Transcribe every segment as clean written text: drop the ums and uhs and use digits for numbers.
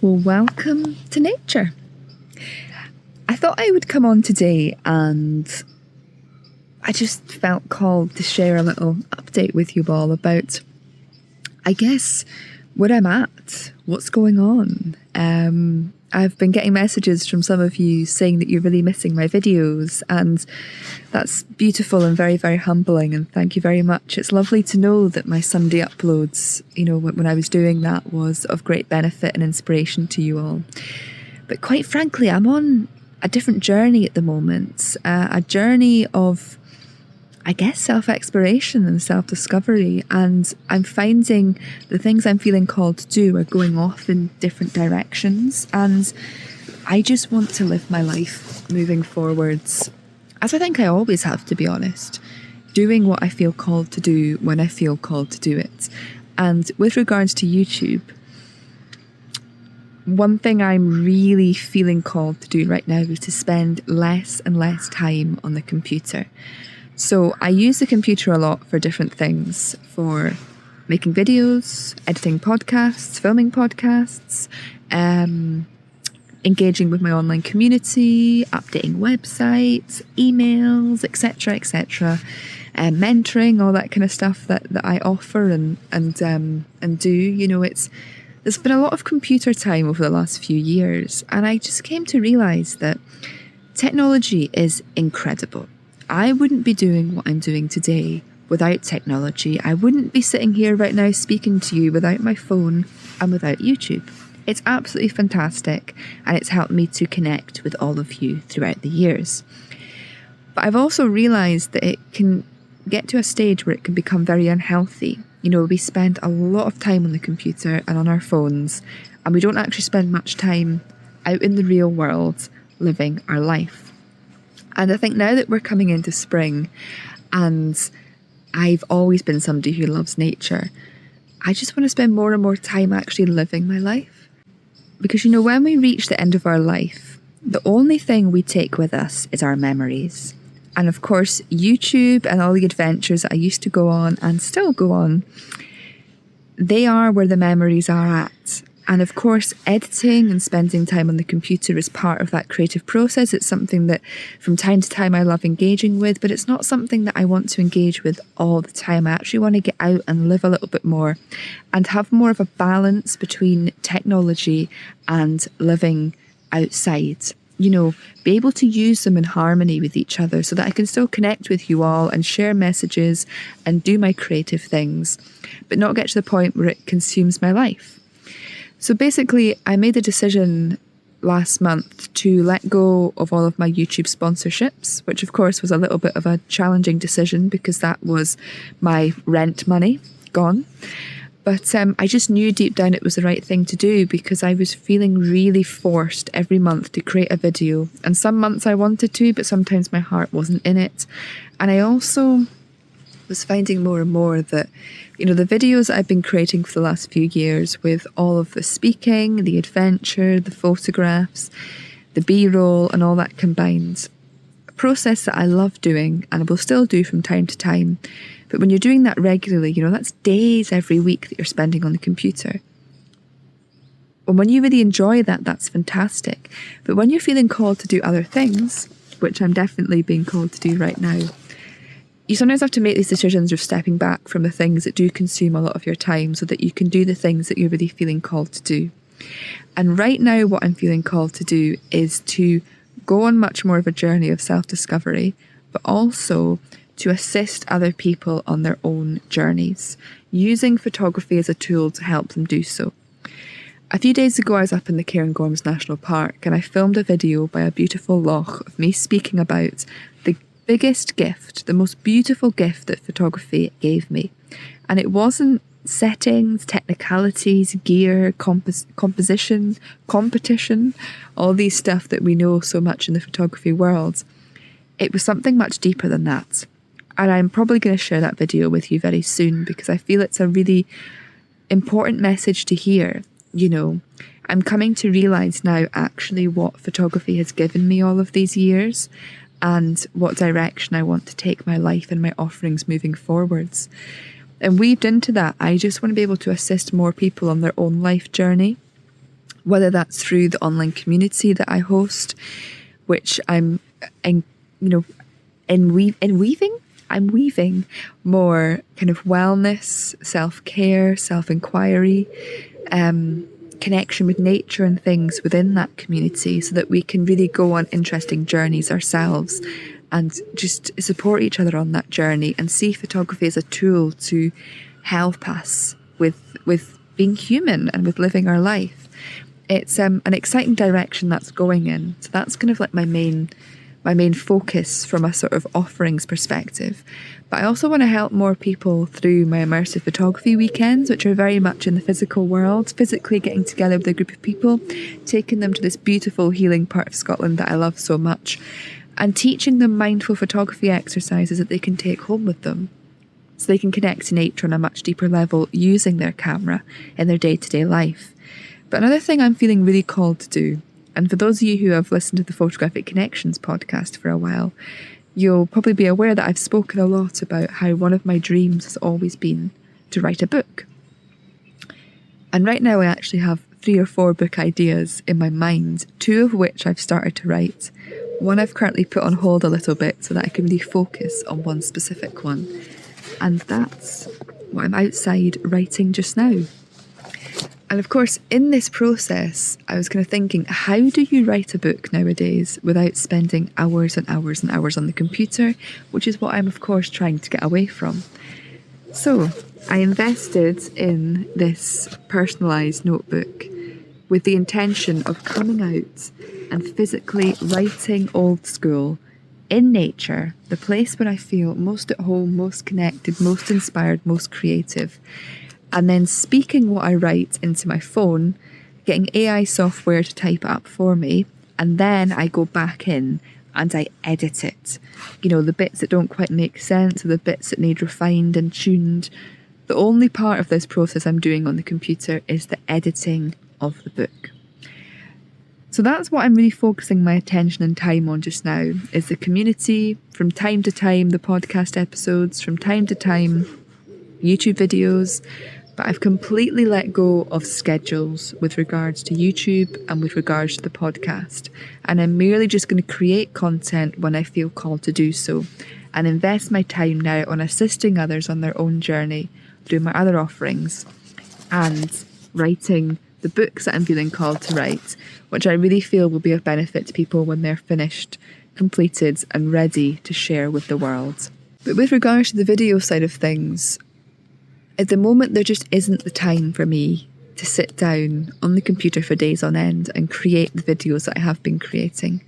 Well, welcome to nature. I thought I would come on today and I just felt called to share a little update with you all about, I guess, where I'm at, what's going on. I've been getting messages from some of you saying that you're really missing my videos, and that's beautiful and very, very humbling, and thank you very much. It's lovely to know that my Sunday uploads, when I was doing that, was of great benefit and inspiration to you all. But quite frankly, I'm on a different journey at the moment, a journey of, I guess, self-exploration and self-discovery, and I'm finding the things I'm feeling called to do are going off in different directions, and I just want to live my life moving forwards, as I think I always have, to be honest, doing what I feel called to do when I feel called to do it. And with regards to YouTube, one thing I'm really feeling called to do right now is to spend less and less time on the computer. So I use the computer a lot for different things, for making videos, editing podcasts, filming podcasts, engaging with my online community, updating websites, emails, etc., mentoring, all that kind of stuff that I offer and do. There's been a lot of computer time over the last few years, and I just came to realise that technology is incredible. I wouldn't be doing what I'm doing today without technology. I wouldn't be sitting here right now speaking to you without my phone and without YouTube. It's absolutely fantastic, and it's helped me to connect with all of you throughout the years. But I've also realised that it can get to a stage where it can become very unhealthy. We spend a lot of time on the computer and on our phones, and we don't actually spend much time out in the real world living our life. And I think now that we're coming into spring, and I've always been somebody who loves nature, I just want to spend more and more time actually living my life. Because, when we reach the end of our life, the only thing we take with us is our memories. And of course, YouTube and all the adventures that I used to go on and still go on, they are where the memories are at. And of course, editing and spending time on the computer is part of that creative process. It's something that from time to time I love engaging with, but it's not something that I want to engage with all the time. I actually want to get out and live a little bit more and have more of a balance between technology and living outside. Be able to use them in harmony with each other so that I can still connect with you all and share messages and do my creative things, but not get to the point where it consumes my life. So basically, I made the decision last month to let go of all of my YouTube sponsorships, which of course was a little bit of a challenging decision because that was my rent money gone. But I just knew deep down it was the right thing to do because I was feeling really forced every month to create a video. And some months I wanted to, but sometimes my heart wasn't in it. And I also was finding more and more that, the videos that I've been creating for the last few years with all of the speaking, the adventure, the photographs, the B-roll and all that combined, a process that I love doing and I will still do from time to time. But when you're doing that regularly, that's days every week that you're spending on the computer. And when you really enjoy that, that's fantastic. But when you're feeling called to do other things, which I'm definitely being called to do right now, you sometimes have to make these decisions of stepping back from the things that do consume a lot of your time so that you can do the things that you're really feeling called to do. And right now, what I'm feeling called to do is to go on much more of a journey of self-discovery, but also to assist other people on their own journeys, using photography as a tool to help them do so. A few days ago, I was up in the Cairngorms National Park and I filmed a video by a beautiful loch of me speaking about the biggest gift, the most beautiful gift that photography gave me. And it wasn't settings, technicalities, gear, composition, competition, all these stuff that we know so much in the photography world. It was something much deeper than that. And I'm probably going to share that video with you very soon because I feel it's a really important message to hear. I'm coming to realise now actually what photography has given me all of these years and what direction I want to take my life and my offerings moving forwards. And weaved into that, I just want to be able to assist more people on their own life journey whether that's through the online community that I host, which I'm weaving more kind of wellness, self-care, self-inquiry, connection with nature and things within that community, so that we can really go on interesting journeys ourselves and just support each other on that journey, and see photography as a tool to help us with being human and with living our life. It's an exciting direction that's going in. So that's kind of like my main focus from a sort of offerings perspective. But I also want to help more people through my immersive photography weekends, which are very much in the physical world, physically getting together with a group of people, taking them to this beautiful healing part of Scotland that I love so much, and teaching them mindful photography exercises that they can take home with them, so they can connect to nature on a much deeper level using their camera in their day-to-day life. But another thing I'm feeling really called to do, and for those of you who have listened to the Photographic Connections podcast for a while, you'll probably be aware that I've spoken a lot about how one of my dreams has always been to write a book. And right now I actually have 3 or 4 book ideas in my mind, 2 of which I've started to write. One I've currently put on hold a little bit so that I can really focus on one specific one. And that's what I'm outside writing just now. And of course, in this process, I was kind of thinking, how do you write a book nowadays without spending hours and hours and hours on the computer, which is what I'm, of course, trying to get away from. So I invested in this personalised notebook with the intention of coming out and physically writing old school in nature, the place where I feel most at home, most connected, most inspired, most creative. And then speaking what I write into my phone, getting AI software to type it up for me, and then I go back in and I edit it. You know, the bits that don't quite make sense, or the bits that need refined and tuned. The only part of this process I'm doing on the computer is the editing of the book. So that's what I'm really focusing my attention and time on just now, is the community, from time to time the podcast episodes, from time to time YouTube videos. But I've completely let go of schedules with regards to YouTube and with regards to the podcast. And I'm merely just going to create content when I feel called to do so, and invest my time now on assisting others on their own journey through my other offerings, and writing the books that I'm feeling called to write, which I really feel will be of benefit to people when they're finished, completed and ready to share with the world. But with regards to the video side of things, at the moment, there just isn't the time for me to sit down on the computer for days on end and create the videos that I have been creating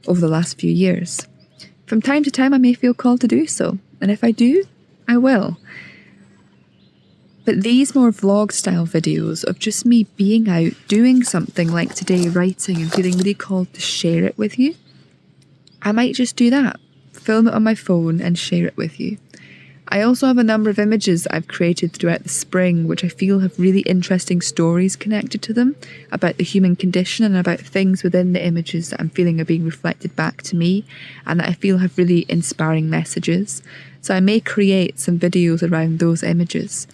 over the last few years. From time to time, I may feel called to do so, and if I do, I will. But these more vlog style videos of just me being out, doing something like today, writing, and feeling really called to share it with you, I might just do that, film it on my phone and share it with you. I also have a number of images that I've created throughout the spring, which I feel have really interesting stories connected to them about the human condition and about things within the images that I'm feeling are being reflected back to me, and that I feel have really inspiring messages. So I may create some videos around those images,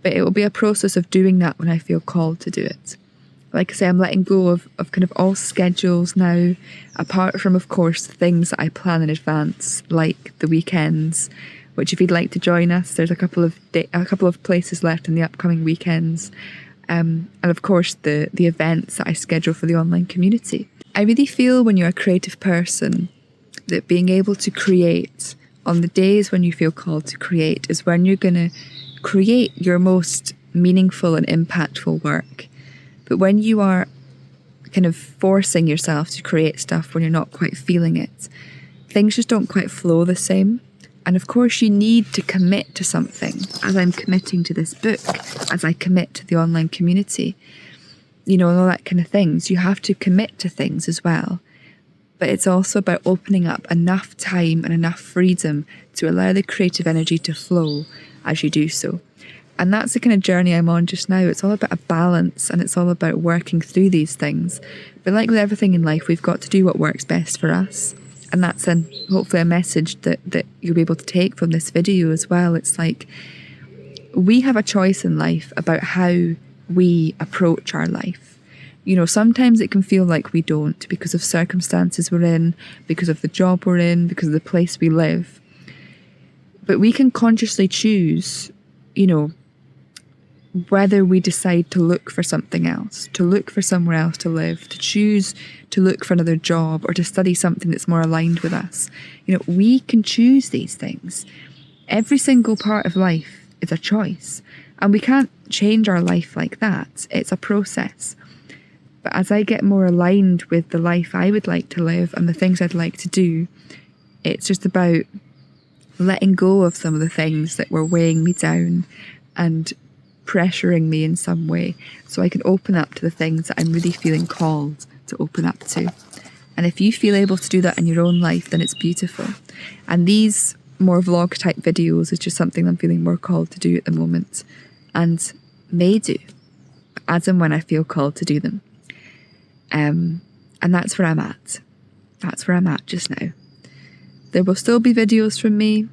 but it will be a process of doing that when I feel called to do it. Like I say, I'm letting go of kind of all schedules now, apart from, of course, the things that I plan in advance, like the weekends, which if you'd like to join us, there's a couple of places left in the upcoming weekends. And of course, the events that I schedule for the online community. I really feel when you're a creative person that being able to create on the days when you feel called to create is when you're going to create your most meaningful and impactful work. But when you are kind of forcing yourself to create stuff when you're not quite feeling it, things just don't quite flow the same. And of course you need to commit to something, as I'm committing to this book, as I commit to the online community, you know, and all that kind of things. You have to commit to things as well. But it's also about opening up enough time and enough freedom to allow the creative energy to flow as you do so. And that's the kind of journey I'm on just now. It's all about a balance, and it's all about working through these things. But like with everything in life, we've got to do what works best for us. And that's hopefully a message that you'll be able to take from this video as well. It's like, we have a choice in life about how we approach our life. You know, sometimes it can feel like we don't because of circumstances we're in, because of the job we're in, because of the place we live. But we can consciously choose, you know, whether we decide to look for something else, to look for somewhere else to live, to choose to look for another job or to study something that's more aligned with us. You know, we can choose these things. Every single part of life is a choice, and we can't change our life like that. It's a process. But as I get more aligned with the life I would like to live and the things I'd like to do, it's just about letting go of some of the things that were weighing me down and pressuring me in some way, so I can open up to the things that I'm really feeling called to open up to. And if you feel able to do that in your own life, then it's beautiful. And these more vlog type videos is just something I'm feeling more called to do at the moment, and may do as and when I feel called to do them. And that's where I'm at. That's where I'm at just now. There will still be videos from me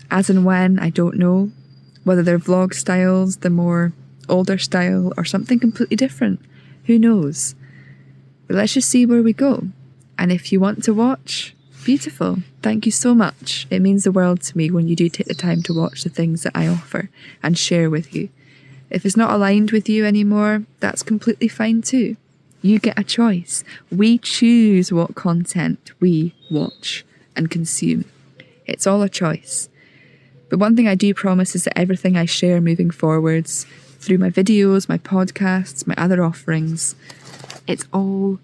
as and when, I don't know. Whether they're vlog styles, the more older style, or something completely different. Who knows? But let's just see where we go. And if you want to watch, beautiful. Thank you so much. It means the world to me when you do take the time to watch the things that I offer and share with you. If it's not aligned with you anymore, that's completely fine too. You get a choice. We choose what content we watch and consume. It's all a choice. But one thing I do promise is that everything I share moving forwards, through my videos, my podcasts, my other offerings, it's all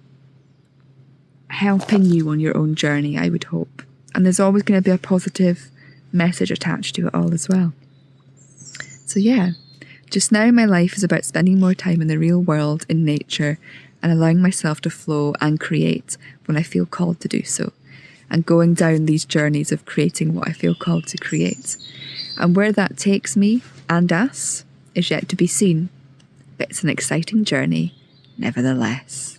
helping you on your own journey, I would hope. And there's always going to be a positive message attached to it all as well. So yeah, just now my life is about spending more time in the real world, in nature, and allowing myself to flow and create when I feel called to do so. And going down these journeys of creating what I feel called to create. And where that takes me and us is yet to be seen. But it's an exciting journey, nevertheless.